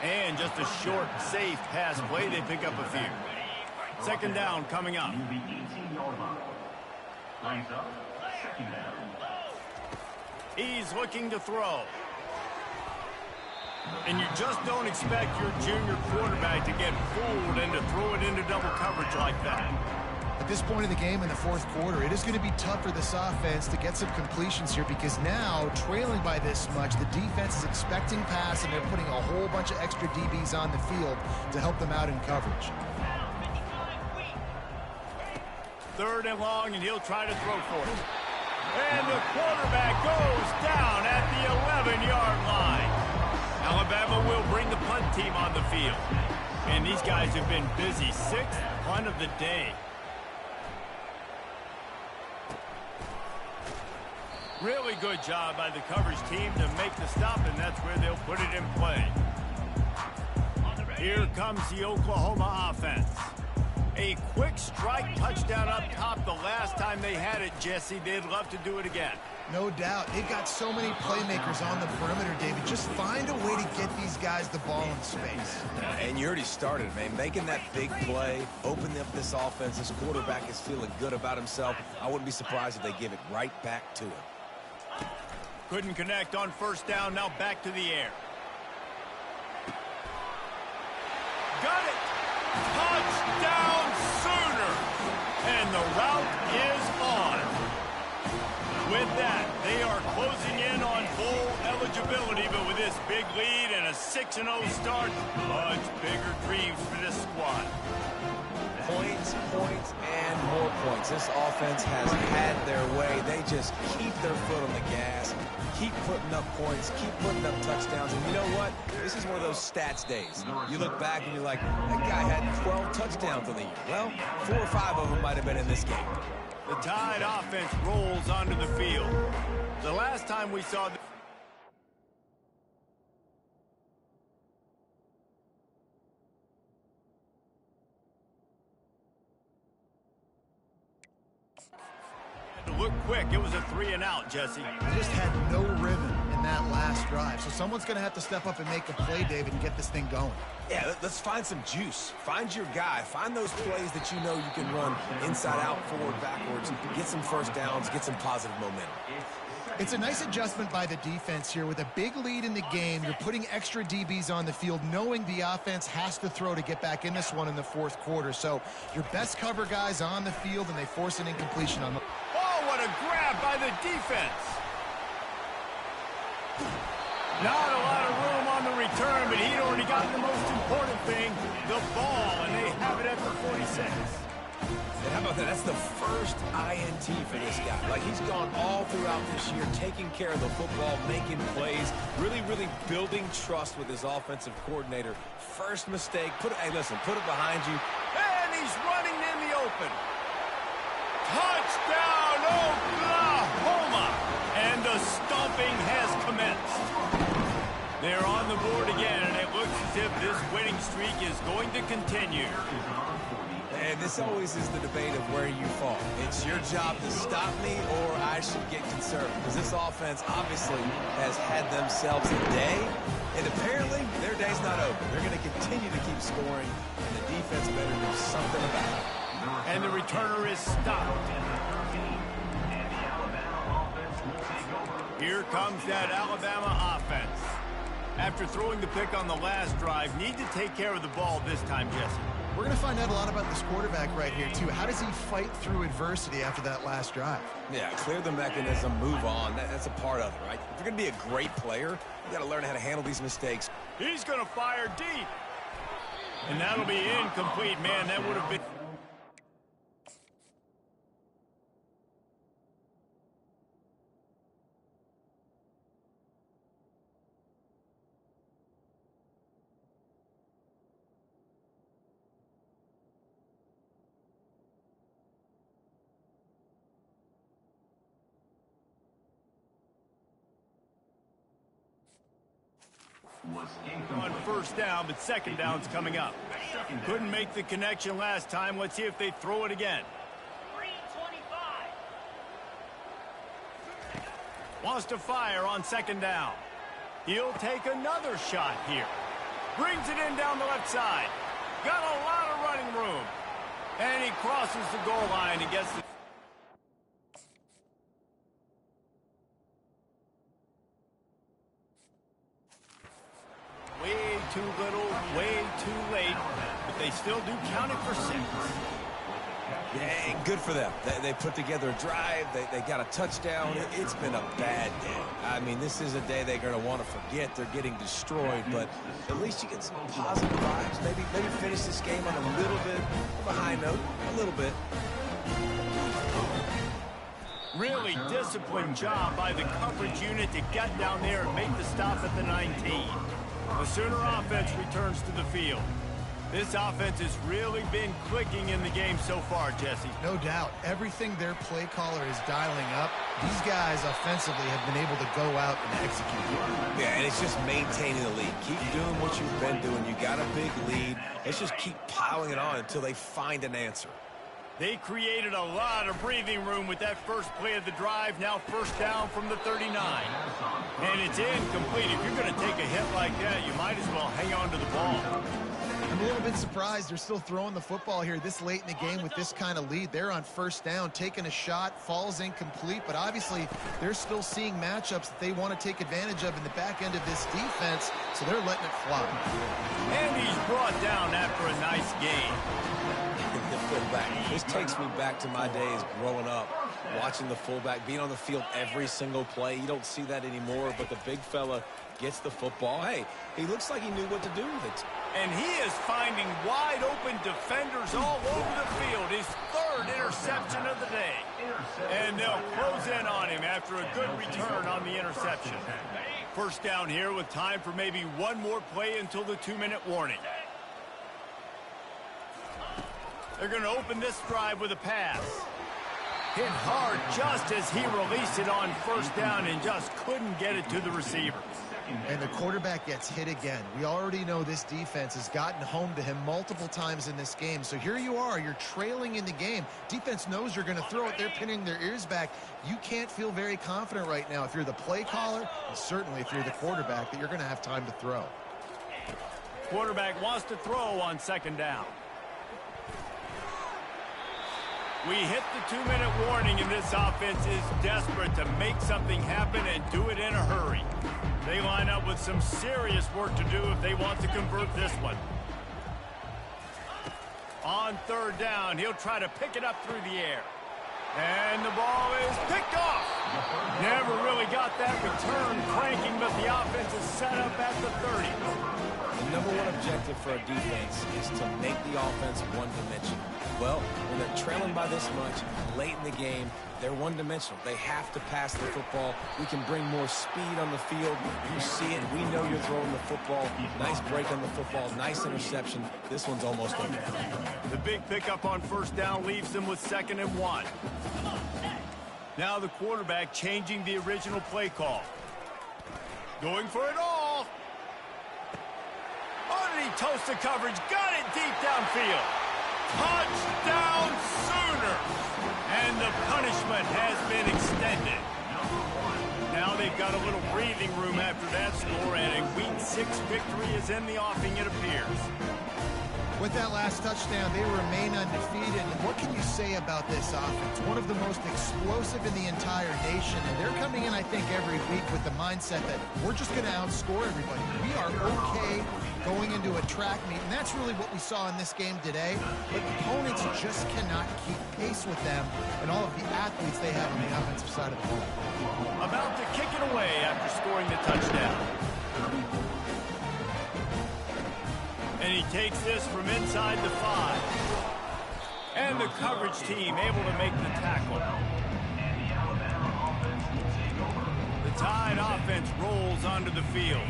And just a short, safe pass play. They pick up a few. Second down coming up. He's looking to throw. And you just don't expect your junior quarterback to get fooled and to throw it into double coverage like that. At this point in the game in the fourth quarter, it is going to be tough for this offense to get some completions here because now, trailing by this much, the defense is expecting pass and they're putting a whole bunch of extra DBs on the field to help them out in coverage. Third and long, and he'll try to throw for it. And the quarterback goes down at the 11-yard line. Alabama will bring the punt team on the field. And these guys have been busy. Sixth punt of the day. Really good job by the coverage team to make the stop, and that's where they'll put it in play. Here comes the Oklahoma offense. A quick strike touchdown up top the last time they had it, Jesse. They'd love to do it again. No doubt. They've got so many playmakers on the perimeter, David. Just find a way to get these guys the ball in space. And you already started, man. Making that big play, opening up this offense. This quarterback is feeling good about himself. I wouldn't be surprised if they give it right back to him. Couldn't connect on first down. Now back to the air. Got it. Touchdown Sooner. And the route is on. With that, they are closing in on bowl eligibility. ability, but with this big lead and a 6-0 start, much bigger dreams for this squad. Points, points, and more points. This offense has had their way. They just keep their foot on the gas, keep putting up points, keep putting up touchdowns. And you know what? This is one of those stats days. You look back and you're like, that guy had 12 touchdowns on the year. Well, 4 or 5 of them might have been in this game. The Tide offense rolls onto the field. The last time we saw to look quick. It was a 3-and-out, Jesse. They just had no rhythm in that last drive. So someone's going to have to step up and make a play, David, and get this thing going. Yeah, let's find some juice. Find your guy. Find those plays that you know you can run inside out, forward, backwards, get some first downs, get some positive momentum. It's a nice adjustment by the defense here. With a big lead in the game, you're putting extra DBs on the field, knowing the offense has to throw to get back in this one in the fourth quarter. So your best cover guys on the field, and they force an incompletion on the... Oh, what a grab by the defense. Not a lot of room on the return, but he'd already gotten the most important thing, the ball, and they have it at the 46. And how about that? That's the first INT for this guy. Like, he's gone all throughout this year, taking care of the football, making plays, really, really building trust with his offensive coordinator. First mistake, hey, listen, put it behind you. And he's running in the open. Touchdown, Oklahoma! And the stomping has commenced. They're on the board again, and it looks as if this winning streak is going to continue. And this always is the debate of where you fall. It's your job to stop me, or I should get conservative. Because this offense obviously has had themselves a day, and apparently their day's not over. They're going to continue to keep scoring, and the defense better do something about it. And the returner is stopped. Here comes that Alabama offense. After throwing the pick on the last drive, need to take care of the ball this time, Jesse. We're going to find out a lot about this quarterback right here, too. How does he fight through adversity after that last drive? Yeah, clear the mechanism, move on. That's a part of it, right? If you're going to be a great player, you got to learn how to handle these mistakes. He's going to fire deep. And that'll be incomplete, man. That would have been... on first down, but second down's coming up. Couldn't make the connection last time. Let's see if they throw it again. Wants to fire on second down. He'll take another shot here. Brings it in down the left side. Got a lot of running room. And he crosses the goal line and gets the... Way too little, way too late, but they still do count it for 6. Yeah, good for them. They put together a drive. They got a touchdown. It's been a bad day. I mean, this is a day they're going to want to forget. They're getting destroyed, but at least you get some positive vibes. Maybe finish this game on a little bit of a high note, a little bit. Really disciplined job by the coverage unit to get down there and make the stop at the 19. The Sooner offense returns to the field. This offense has really been clicking in the game so far, Jesse. No doubt. Everything their play caller is dialing up, these guys offensively have been able to go out and execute. Yeah, and it's just maintaining the lead. Keep doing what you've been doing. You got a big lead. Let's just keep piling it on until they find an answer. They created a lot of breathing room with that first play of the drive. Now first down from the 39. And it's incomplete. If you're going to take a hit like that, you might as well hang on to the ball. I'm a little bit surprised they're still throwing the football here this late in the game with this kind of lead. They're on first down, taking a shot, falls incomplete, but obviously they're still seeing matchups that they want to take advantage of in the back end of this defense, so they're letting it fly. And he's brought down after a nice game. This takes me back to my days growing up watching the fullback, being on the field every single play. You don't see that anymore, but the big fella gets the football. Hey, he looks like he knew what to do with it. And he is finding wide open defenders all over the field. His third interception of the day. And they'll close in on him after a good return on the interception. First down here with time for maybe one more play until the 2-minute warning. They're going to open this drive with a pass. Hit hard just as he released it on first down and just couldn't get it to the receivers. And the quarterback gets hit again. We already know this defense has gotten home to him multiple times in this game. So here you are. You're trailing in the game. Defense knows you're going to throw it. They're pinning their ears back. You can't feel very confident right now if you're the play caller, and certainly if you're the quarterback, that you're going to have time to throw. Quarterback wants to throw on second down. We hit the 2-minute warning, and this offense is desperate to make something happen and do it in a hurry. They line up with some serious work to do if they want to convert this one. On third down, he'll try to pick it up through the air. And the ball is picked off. Never really got that return cranking, but the offense is set up at the 30. The number one objective for a defense is to make the offense one-dimensional. Well, when they're trailing by this much late in the game, they're one-dimensional. They have to pass the football. We can bring more speed on the field. You see it. We know you're throwing the football. Nice break on the football. Nice interception. This one's almost over. The big pickup on first down leaves them with 2nd and 1. Now the quarterback changing the original play call. Going for it all. Oh, did he toast the coverage? Got it deep downfield. Touchdown Sooners! And the punishment has been extended. Now they've got a little breathing room after that score, and a Week 6 victory is in the offing, it appears. With that last touchdown, they remain undefeated. And what can you say about this offense? One of the most explosive in the entire nation. And they're coming in, I think, every week with the mindset that we're just going to outscore everybody. We are okay going into a track meet, and that's really what we saw in this game today. But opponents just cannot keep pace with them and all of the athletes they have on the offensive side of the ball. About to kick it away after scoring the touchdown. And he takes this from inside the 5. And the coverage team able to make the tackle. The Tide offense rolls onto the field.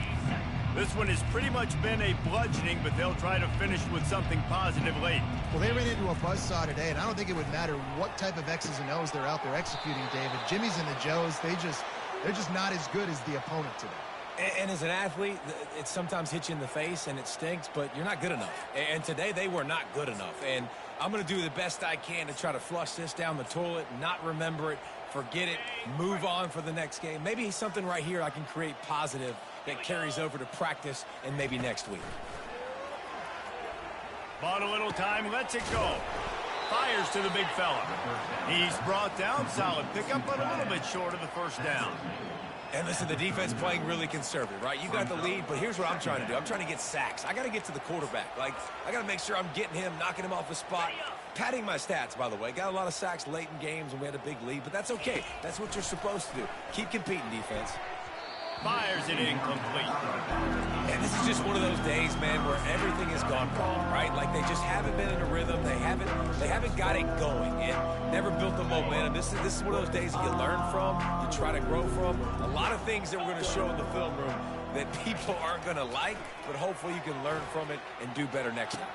This one has pretty much been a bludgeoning, but they'll try to finish with something positive late. Well, they ran into a buzzsaw today, and I don't think it would matter what type of X's and O's they're out there executing, David. Jimmy's and the Joes, they're just not as good as the opponent today. And as an athlete, it sometimes hits you in the face and it stinks, but you're not good enough. And today they were not good enough. And I'm going to do the best I can to try to flush this down the toilet, not remember it, forget it, move on for the next game. Maybe something right here I can create positive that carries over to practice and maybe next week. Bought a little time, lets it go. Fires to the big fella. He's brought down, solid pickup, but a little bit short of the first down. And listen, the defense playing really conservative, right? You got the lead, but here's what I'm trying to do. I'm trying to get sacks. I got to get to the quarterback. Like, I got to make sure I'm getting him, knocking him off the spot. Padding my stats, by the way. Got a lot of sacks late in games when we had a big lead, but that's okay. That's what you're supposed to do. Keep competing, defense. Fires it incomplete. And this is just one of those days, man, where everything has gone wrong, right? Like they just haven't been in a rhythm. They haven't got it going and never built the momentum. This is one of those days that you learn from, you try to grow from. A lot of things that we're going to show in the film room that people aren't going to like, but hopefully you can learn from it and do better next time.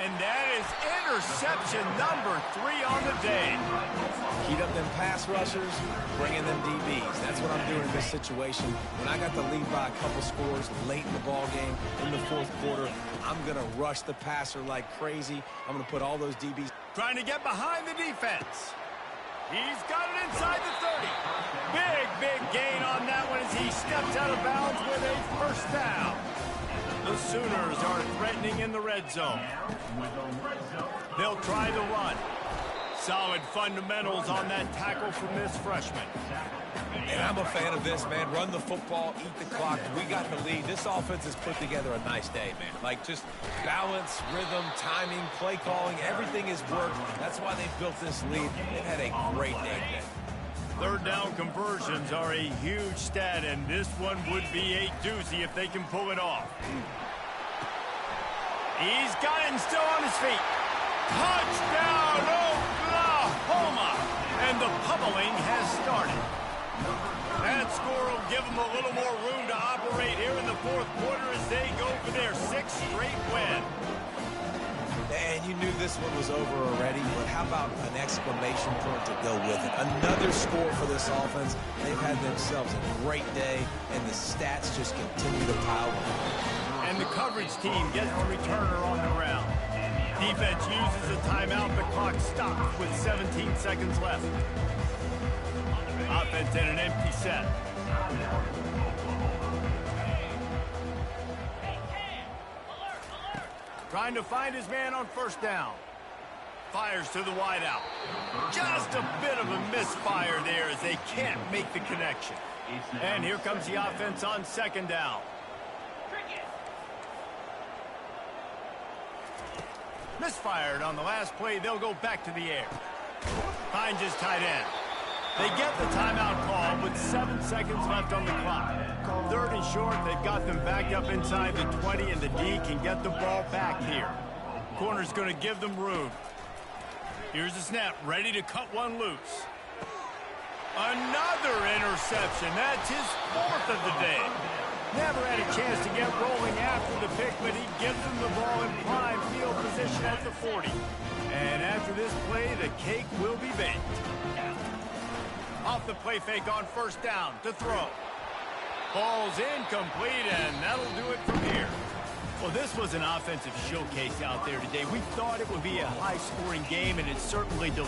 And that is interception number 3 on the day. Heat up them pass rushers, bring in them DBs. That's what I'm doing in this situation. When I got the lead by a couple scores late in the ball game, in the fourth quarter, I'm going to rush the passer like crazy. I'm going to put all those DBs. Trying to get behind the defense. He's got it inside the 30. Big gain on that one as he steps out of bounds with a first down. The Sooners are threatening in the red zone. They'll try the run. Solid fundamentals on that tackle from this freshman. And I'm a fan of this, man. Run the football, eat the clock. We got the lead. This offense has put together a nice day, man. Like, just balance, rhythm, timing, play calling, everything has worked. That's why they built this lead. They've had a great day today. Third down conversions are a huge stat, and this one would be a doozy if they can pull it off. He's got it and still on his feet. Touchdown, Oklahoma! And the pummeling has started. That score will give them a little more room to operate here in the fourth quarter as they go for their 6th straight win. And you knew this one was over already, but how about an exclamation point to go with it? Another score for this offense. They've had themselves a great day, and the stats just continue to pile on. And the coverage team gets the returner on the ground. Defense uses a timeout. The clock stops with 17 seconds left. Offense in an empty set. Trying to find his man on first down. Fires to the wideout. Just a bit of a misfire there as they can't make the connection. And here comes the offense on second down. Misfired on the last play. They'll go back to the air. Finds his tight end. They get the timeout call with 7 seconds left on the clock. Third and short, they've got them back up inside the 20, and the D can get the ball back here. Corner's going to give them room. Here's the snap, ready to cut one loose. Another interception. That's his 4th of the day. Never had a chance to get rolling after the pick, but he gives them the ball in prime field position at the 40. And after this play, the cake will be baked. Off the play fake on first down to throw. Ball's incomplete, and that'll do it from here. Well, this was an offensive showcase out there today. We thought it would be a high-scoring game, and it certainly delivered.